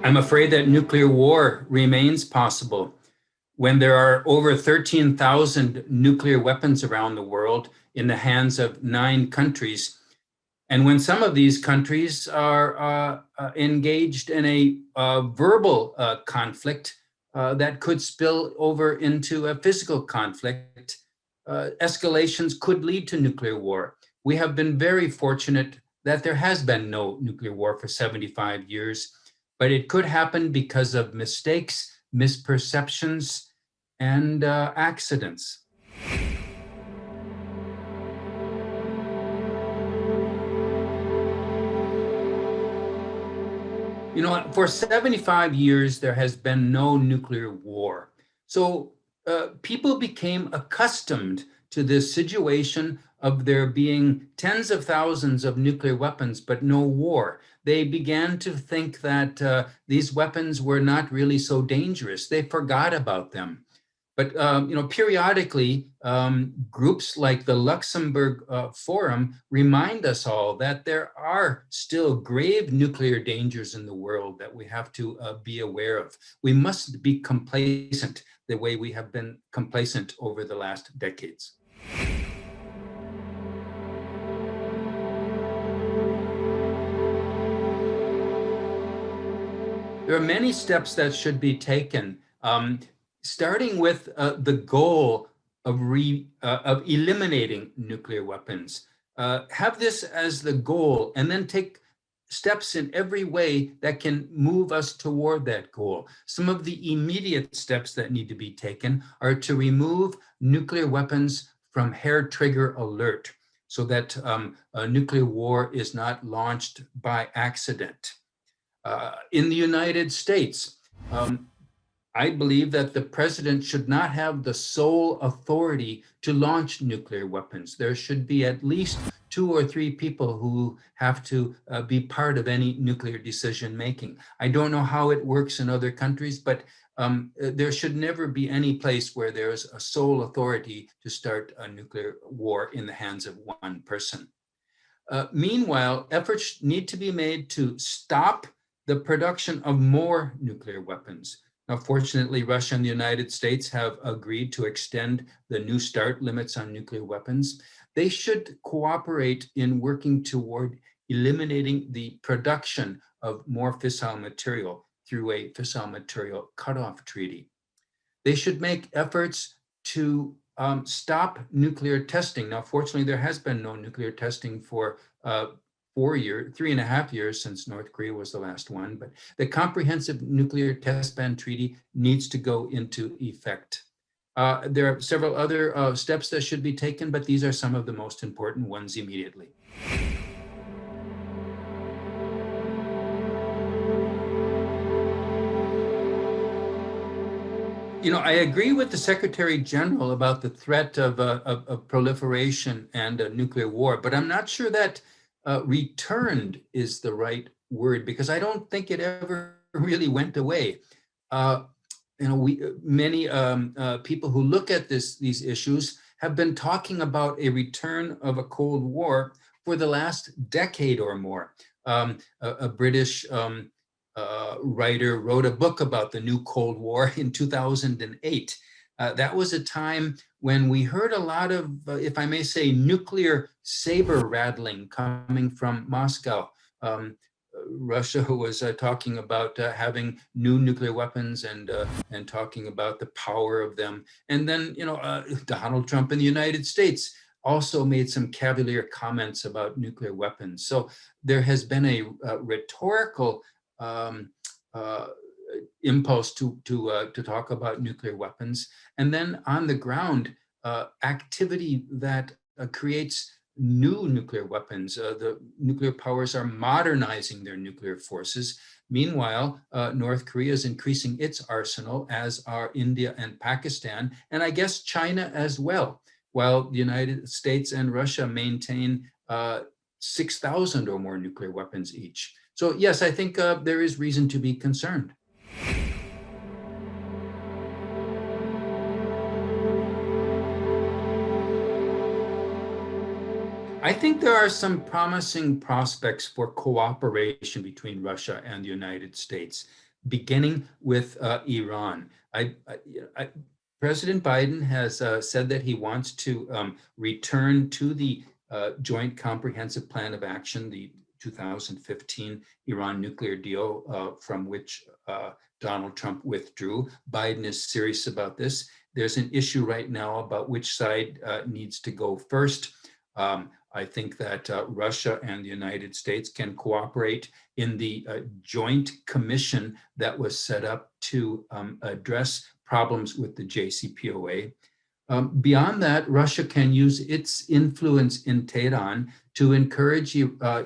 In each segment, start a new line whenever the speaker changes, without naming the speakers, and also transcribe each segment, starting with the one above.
I'm afraid that nuclear war remains possible when there are over 13,000 nuclear weapons around the world in the hands of 9 countries. And when some of these countries are engaged in a verbal conflict that could spill over into a physical conflict, escalations could lead to nuclear war. We have been very fortunate that there has been no nuclear war for 75 years, but it could happen because of mistakes, misperceptions, and accidents. You know, for 75 years, there has been no nuclear war. So people became accustomed to this situation of there being tens of thousands of nuclear weapons, but no war. They began to think that these weapons were not really so dangerous. They forgot about them. But you know, periodically, groups like the Luxembourg Forum remind us all that there are still grave nuclear dangers in the world that we have to be aware of. We must be complacent the way we have been complacent over the last decades. There are many steps that should be taken. Starting with the goal of eliminating nuclear weapons. Have this as the goal and then take steps in every way that can move us toward that goal. Some of the immediate steps that need to be taken are to remove nuclear weapons from hair trigger alert so that a nuclear war is not launched by accident. In the United States, I believe that the president should not have the sole authority to launch nuclear weapons. There should be at least 2 or 3 people who have to be part of any nuclear decision making. I don't know how it works in other countries, but there should never be any place where there's a sole authority to start a nuclear war in the hands of one person. Meanwhile, efforts need to be made to stop the production of more nuclear weapons. Now, fortunately, Russia and the United States have agreed to extend the New START limits on nuclear weapons. They should cooperate in working toward eliminating the production of more fissile material through a fissile material cutoff treaty. They should make efforts to stop nuclear testing. Now, fortunately, there has been no nuclear testing for 3.5 years since North Korea was the last one, but the Comprehensive Nuclear Test Ban Treaty needs to go into effect. There are several other steps that should be taken, but these are some of the most important ones immediately. You know, I agree with the Secretary-General about the threat of proliferation and a nuclear war, but I'm not sure that returned is the right word, because I don't think it ever really went away. You know, many people who look at these issues have been talking about a return of a Cold War for the last decade or more. A British writer wrote a book about the new Cold War in 2008. That was a time when we heard a lot of, if I may say, nuclear saber rattling coming from Moscow. Russia was talking about having new nuclear weapons and talking about the power of them. And then, you know, Donald Trump in the United States also made some cavalier comments about nuclear weapons. So there has been a rhetorical impulse to talk about nuclear weapons, and then on the ground, activity that creates new nuclear weapons. The nuclear powers are modernizing their nuclear forces. Meanwhile, North Korea is increasing its arsenal, as are India and Pakistan, and I guess China as well, while the United States and Russia maintain 6,000 or more nuclear weapons each. So yes, I think there is reason to be concerned. I think there are some promising prospects for cooperation between Russia and the United States. beginning with Iran. President Biden has said that he wants to return to the Joint Comprehensive Plan of Action, the 2015 Iran nuclear deal from which Donald Trump withdrew. Biden is serious about this. There's an issue right now about which side needs to go first. I think that Russia and the United States can cooperate in the joint commission that was set up to address problems with the JCPOA. Beyond that, Russia can use its influence in Tehran to encourage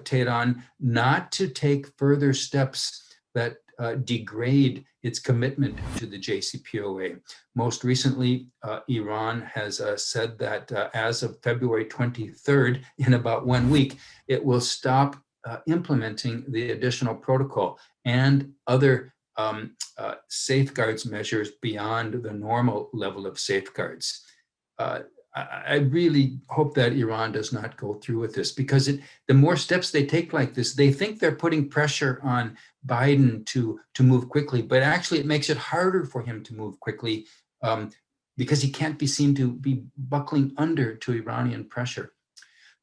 Tehran not to take further steps that degrade its commitment to the JCPOA. Most recently, Iran has said that as of February 23rd, in about 1 week, it will stop implementing the additional protocol and other safeguards measures beyond the normal level of safeguards. I really hope that Iran does not go through with this, because the more steps they take like this, they think they're putting pressure on Biden to move quickly, but actually it makes it harder for him to move quickly because he can't be seen to be buckling under to Iranian pressure.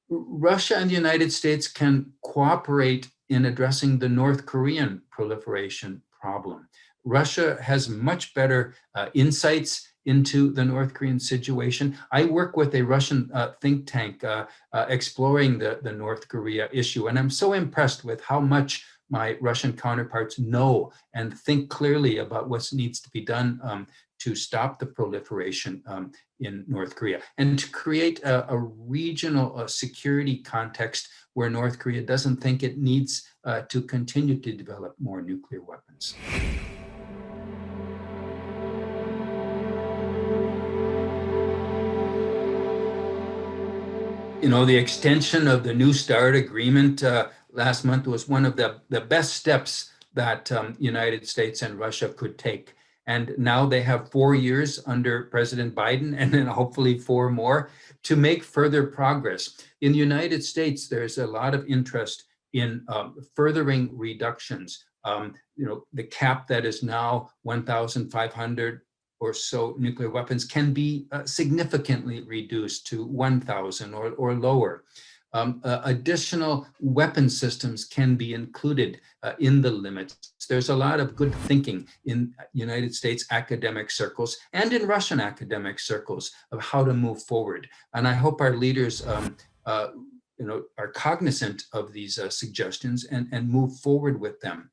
Russia and the United States can cooperate in addressing the North Korean proliferation problem. Russia has much better insights into the North Korean situation. I work with a Russian think tank exploring the North Korea issue, and I'm so impressed with how much my Russian counterparts know and think clearly about what needs to be done to stop the proliferation in North Korea and to create a regional security context where North Korea doesn't think it needs to continue to develop more nuclear weapons. You know, the extension of the New START agreement last month was one of the best steps that United States and Russia could take. And now they have 4 years under President Biden, and then hopefully 4 more, to make further progress. In the United States, there's a lot of interest in furthering reductions. You know, the cap that is now 1,500 or so nuclear weapons can be significantly reduced to 1,000 or lower. Additional weapon systems can be included in the limits. There's a lot of good thinking in United States academic circles and in Russian academic circles of how to move forward. And I hope our leaders you know, are cognizant of these suggestions and move forward with them.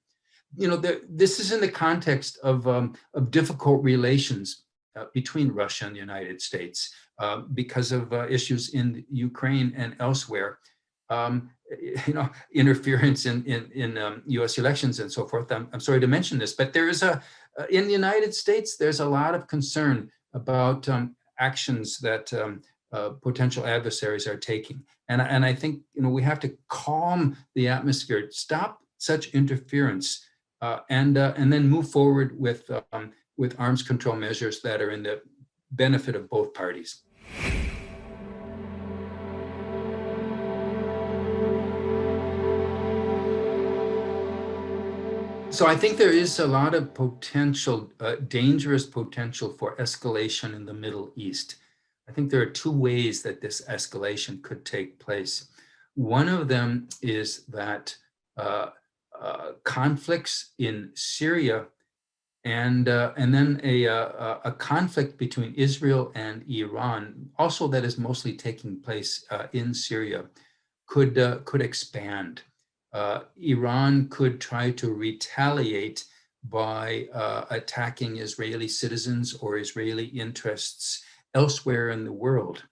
You know, this is in the context of difficult relations between Russia and the United States because of issues in Ukraine and elsewhere. You know, interference in U.S. elections and so forth. I'm sorry to mention this, but there is in the United States, there's a lot of concern about actions that potential adversaries are taking. And I think, you know, we have to calm the atmosphere, stop such interference, and then move forward with arms control measures that are in the benefit of both parties. So I think there is a lot of potential, dangerous potential for escalation in the Middle East. I think there are 2 ways that this escalation could take place. One of them is that conflicts in Syria and then a conflict between Israel and Iran, also that is mostly taking place in Syria, could expand. Iran could try to retaliate by attacking Israeli citizens or Israeli interests elsewhere in the world.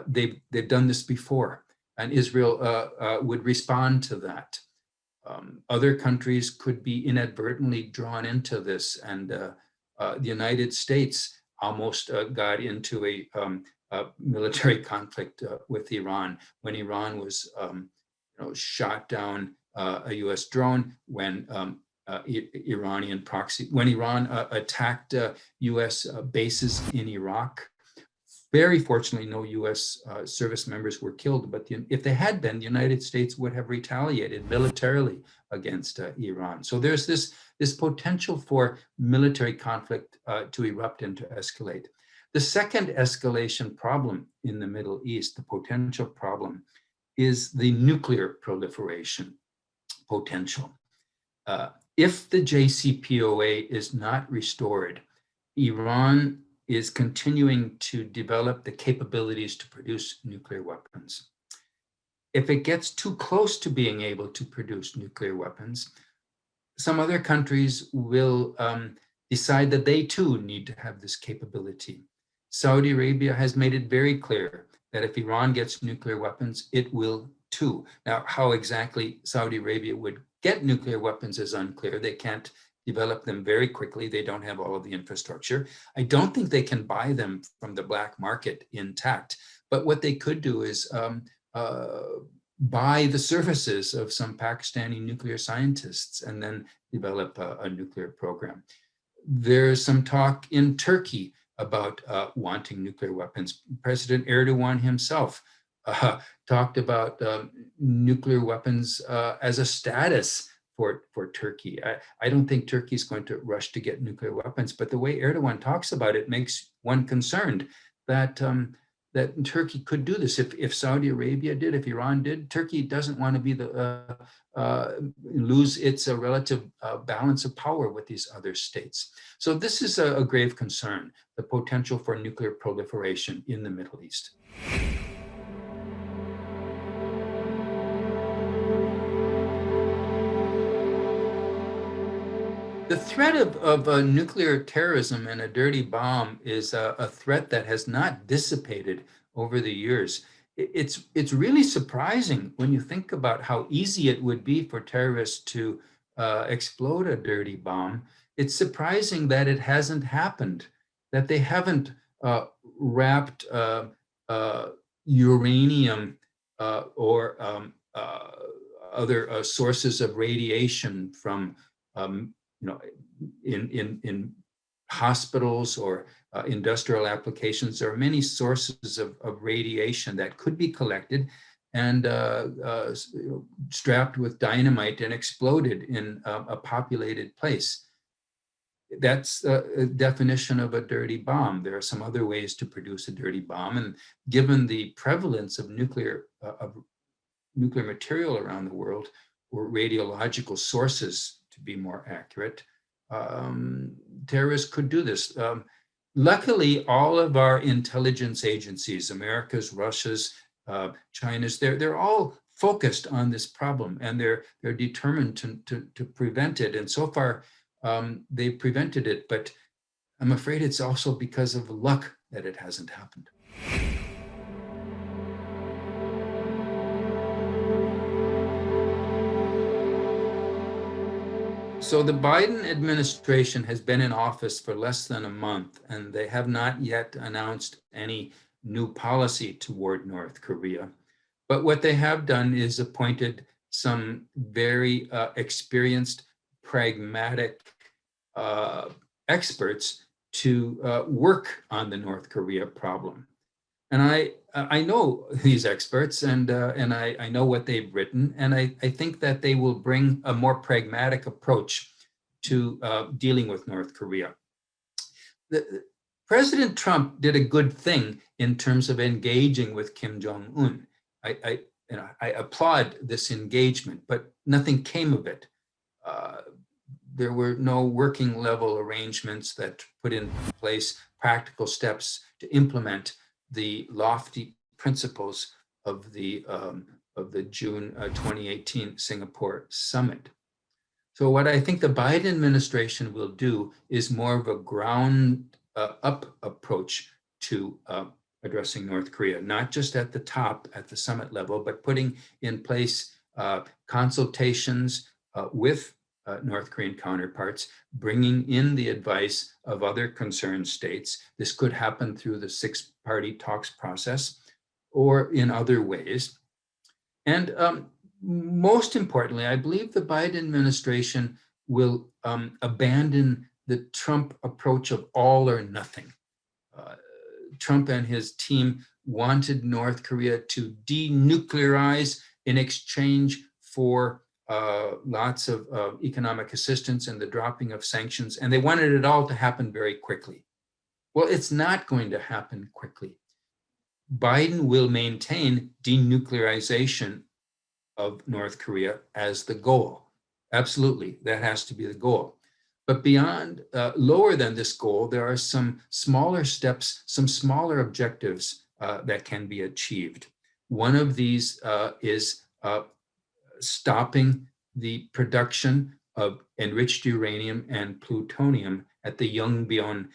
They've done this before, and Israel would respond to that. Other countries could be inadvertently drawn into this, and the United States almost got into a military conflict with Iran when Iran was shot down a U.S. drone, when when Iran attacked U.S. bases in Iraq Very fortunately, no US service members were killed, but if they had been, the United States would have retaliated militarily against Iran. So there's this potential for military conflict to erupt and to escalate. The second escalation problem in the Middle East, the potential problem, is the nuclear proliferation potential. If the JCPOA is not restored, Iran is continuing to develop the capabilities to produce nuclear weapons. If it gets too close to being able to produce nuclear weapons, some other countries will decide that they too need to have this capability. Saudi Arabia has made it very clear that if Iran gets nuclear weapons, it will too. Now, how exactly Saudi Arabia would get nuclear weapons is unclear. They can't develop them very quickly. They don't have all of the infrastructure. I don't think they can buy them from the black market intact. But what they could do is buy the services of some Pakistani nuclear scientists and then develop a nuclear program. There's some talk in Turkey about wanting nuclear weapons. President Erdogan himself talked about nuclear weapons as a status for Turkey. I don't think Turkey is going to rush to get nuclear weapons, but the way Erdogan talks about it makes one concerned that that Turkey could do this. If Saudi Arabia did, if Iran did, Turkey doesn't want to be lose its relative balance of power with these other states. So this is a grave concern, the potential for nuclear proliferation in the Middle East. The threat of nuclear terrorism and a dirty bomb is a threat that has not dissipated over the years. It's really surprising when you think about how easy it would be for terrorists to explode a dirty bomb. It's surprising that it hasn't happened, that they haven't wrapped uranium or other sources of radiation from in hospitals or industrial applications. There are many sources of radiation that could be collected and strapped with dynamite and exploded in a populated place. That's a definition of a dirty bomb. There are some other ways to produce a dirty bomb, and given the prevalence of nuclear material around the world, or radiological sources, to be more accurate, terrorists could do this. Luckily, all of our intelligence agencies, America's, Russia's, China's, they're all focused on this problem, and they're determined to prevent it. And so far, they've prevented it, but I'm afraid it's also because of luck that it hasn't happened. So the Biden administration has been in office for less than a month, and they have not yet announced any new policy toward North Korea. But what they have done is appointed some very experienced, pragmatic experts to work on the North Korea problem. And I know these experts, and I know what they've written, and I think that they will bring a more pragmatic approach to dealing with North Korea. President Trump did a good thing in terms of engaging with Kim Jong-un. I applaud this engagement, but nothing came of it. There were no working level arrangements that put in place practical steps to implement the lofty principles of the June 2018 Singapore summit. So what I think the Biden administration will do is more of a ground up approach to addressing North Korea, not just at the top, at the summit level, but putting in place consultations with North Korean counterparts, bringing in the advice of other concerned states. This could happen through the six-party talks process or in other ways. And most importantly, I believe the Biden administration will abandon the Trump approach of all or nothing. Trump and his team wanted North Korea to denuclearize in exchange for lots of economic assistance and the dropping of sanctions, and they wanted it all to happen very quickly. Well, it's not going to happen quickly. Biden will maintain denuclearization of North Korea as the goal. Absolutely, that has to be the goal. But beyond, lower than this goal, there are some smaller steps, some smaller objectives that can be achieved. One of these is stopping the production of enriched uranium and plutonium at the Yongbyon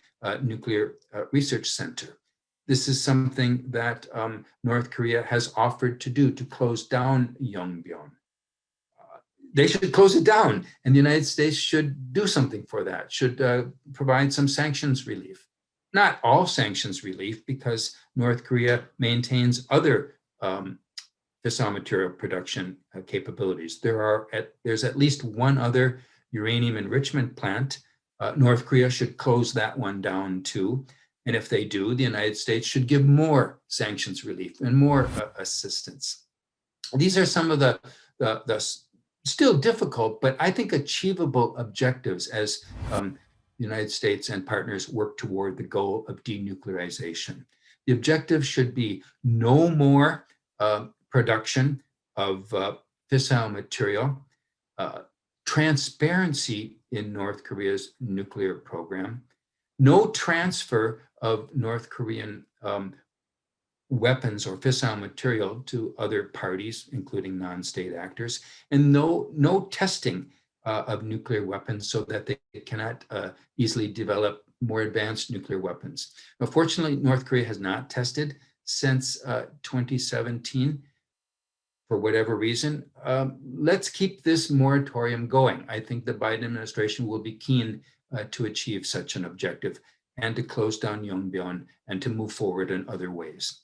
Nuclear Research Center. This is something that North Korea has offered to do, to close down Yongbyon. They should close it down, and the United States should do something for that, should provide some sanctions relief. Not all sanctions relief, because North Korea maintains other fissile material production capabilities. There's at least one other uranium enrichment plant. North Korea should close that one down too. And if they do, the United States should give more sanctions relief and more assistance. These are some of the still difficult, but I think achievable objectives as the United States and partners work toward the goal of denuclearization. The objective should be no more production of fissile material, transparency in North Korea's nuclear program, no transfer of North Korean weapons or fissile material to other parties, including non-state actors, and no testing of nuclear weapons so that they cannot easily develop more advanced nuclear weapons. Now, fortunately, North Korea has not tested since 2017 for whatever reason. Let's keep this moratorium going. I think the Biden administration will be keen to achieve such an objective and to close down Yongbyon and to move forward in other ways.